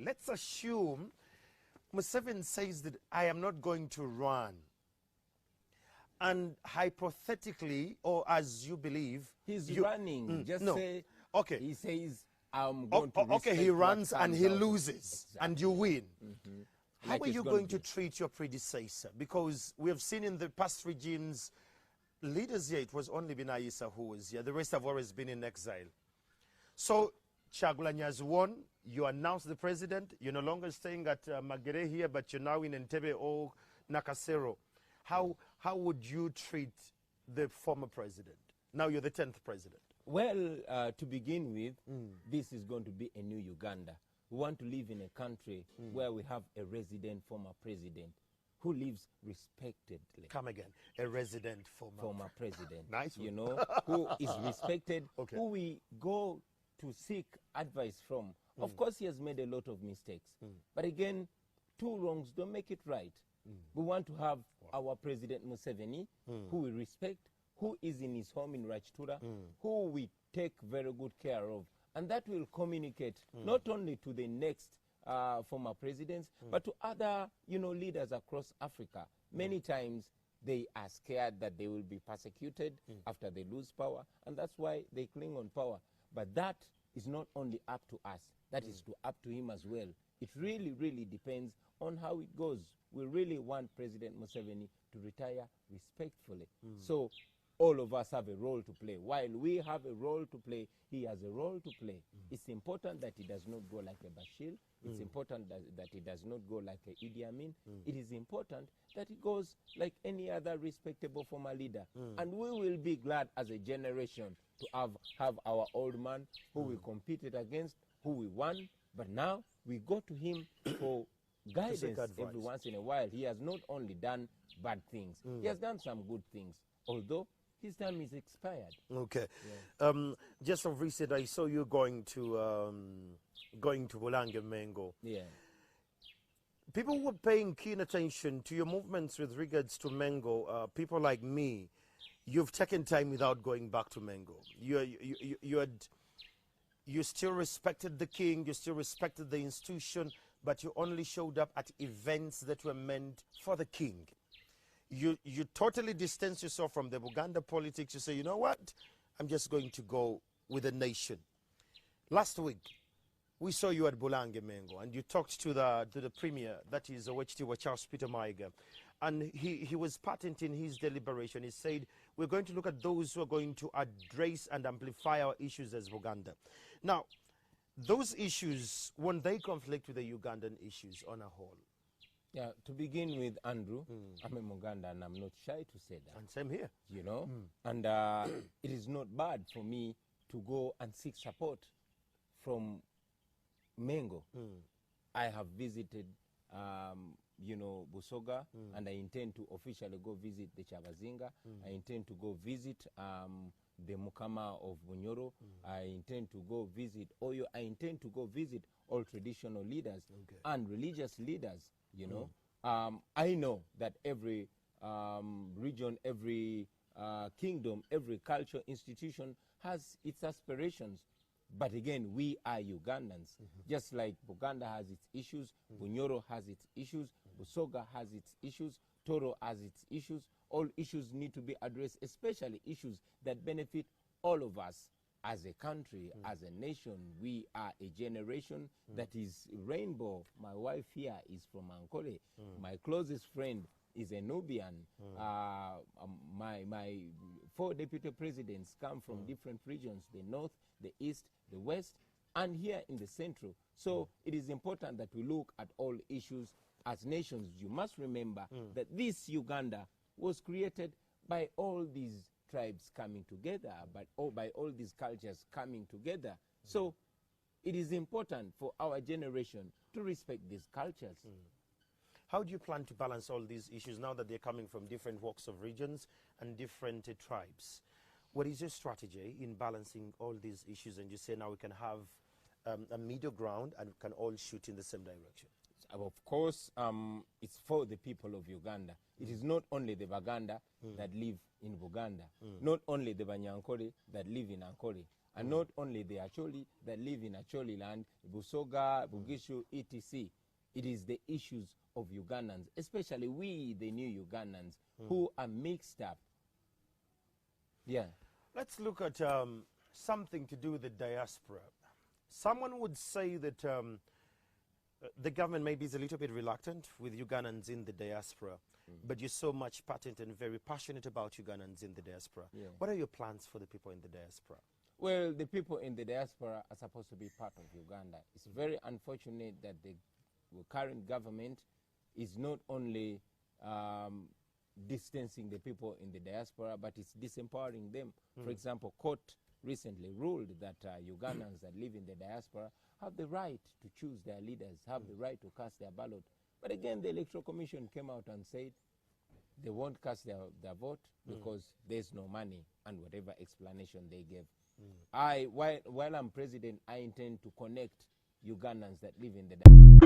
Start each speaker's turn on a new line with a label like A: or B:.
A: let's assume Museveni says that I am not going to run. And hypothetically, or as you believe,
B: he's running. Just
A: no.
B: say,
A: okay.
B: He says, I'm going to
A: okay, he runs and he loses, and you win. How are you going to treat your predecessor? Because we have seen in the past regimes, leaders here, it was only Binayisa who was here. The rest have always been in exile. So Kyagulanyi has won. You announced the president. You're no longer staying at Magere here, but you're now in Entebbe or Nakasero. How would you treat the former president? Now you're the 10th president.
B: Well, to begin with, this is going to be a new Uganda. We want to live in a country where we have a resident former president who lives respectedly.
A: Come again. A resident former
B: president.
A: Nice one.
B: You know, who is respected,
A: okay.
B: who we go to seek advice from. Of course, he has made a lot of mistakes. But again, two wrongs don't make it right. We want to have our President Museveni, who we respect, who is in his home in Rachtura, who we take very good care of. And that will communicate not only to the next former presidents, but to other, leaders across Africa. Many times they are scared that they will be persecuted after they lose power, and that's why they cling on power. But that is not only up to us, that is up to him as well. It really, really depends on how it goes. We really want President Museveni to retire respectfully. So all of us have a role to play. While we have a role to play, he has a role to play. It's important that he does not go like a Bashir. It's important that he does not go like a Idi Amin. It is important that he goes like any other respectable former leader. And we will be glad as a generation to have our old man who we competed against, who we won. But now we go to him for guidance every once in a while. He has not only done bad things, he has done some good things, although his time is expired.
A: Okay. Yeah. Just of recent, I saw you going to Bulange Mengo.
B: Yeah.
A: People were paying keen attention to your movements with regards to Mengo. People like me, you've taken time without going back to Mengo. You still respected the king, you still respected the institution, but you only showed up at events that were meant for the king. You totally distance yourself from the Buganda politics. You say, you know what? I'm just going to go with the nation. Last week, we saw you at Bulange Mengo, and you talked to the premier, that is Owechitiwa Charles Peter Maiga, and he was patent in his deliberation. He said, we're going to look at those who are going to address and amplify our issues as Buganda. Now, those issues, when they conflict with the Ugandan issues on a whole?
B: Yeah, to begin with, Andrew, I'm a Muganda and I'm not shy to say that.
A: And same here.
B: You know, and it is not bad for me to go and seek support from Mengo. I have visited, Busoga, and I intend to officially go visit the Chabazinga. I intend to go visit the Mukama of Bunyoro. I intend to go visit Oyo. I intend to go visit all traditional leaders and religious leaders. I know that every region, every kingdom, every cultural institution has its aspirations. But again, we are Ugandans. Just like Buganda has its issues, Bunyoro has its issues, Busoga has its issues, Toro has its issues. All issues need to be addressed, especially issues that benefit all of us as a country, as a nation. We are a generation that is rainbow. My wife here is from Ankole. My closest friend is a Nubian. My 4 deputy presidents come from different regions, the north, the east, the west, and here in the central. So it is important that we look at all issues as nations. You must remember that this Uganda was created by all these tribes coming together, by all these cultures coming together. So it is important for our generation to respect these cultures.
A: How do you plan to balance all these issues now that they're coming from different walks of regions and different tribes? What is your strategy in balancing all these issues? And you say now we can have a middle ground and we can all shoot in the same direction.
B: Of course, it's for the people of Uganda. It is not only the Baganda that live in Buganda, not only the Banyankole that live in Ankole. And not only the Acholi that live in Acholi land, Busoga, Bugishu, etc. It is the issues of Ugandans, especially we, the new Ugandans, who are mixed up. Yeah.
A: Let's look at something to do with the diaspora. Someone would say that the government maybe is a little bit reluctant with Ugandans in the diaspora, but you're so much patent and very passionate about Ugandans in the diaspora.
B: Yeah.
A: What are your plans for the people in the diaspora?
B: Well, the people in the diaspora are supposed to be part of Uganda. It's very unfortunate that the current government is not only distancing the people in the diaspora, but it's disempowering them. For example, court recently ruled that Ugandans that live in the diaspora have the right to choose their leaders, have the right to cast their ballot. But again, the Electoral Commission came out and said they won't cast their vote because there's no money, and whatever explanation they gave. While I'm president, I intend to connect Ugandans that live in the diaspora.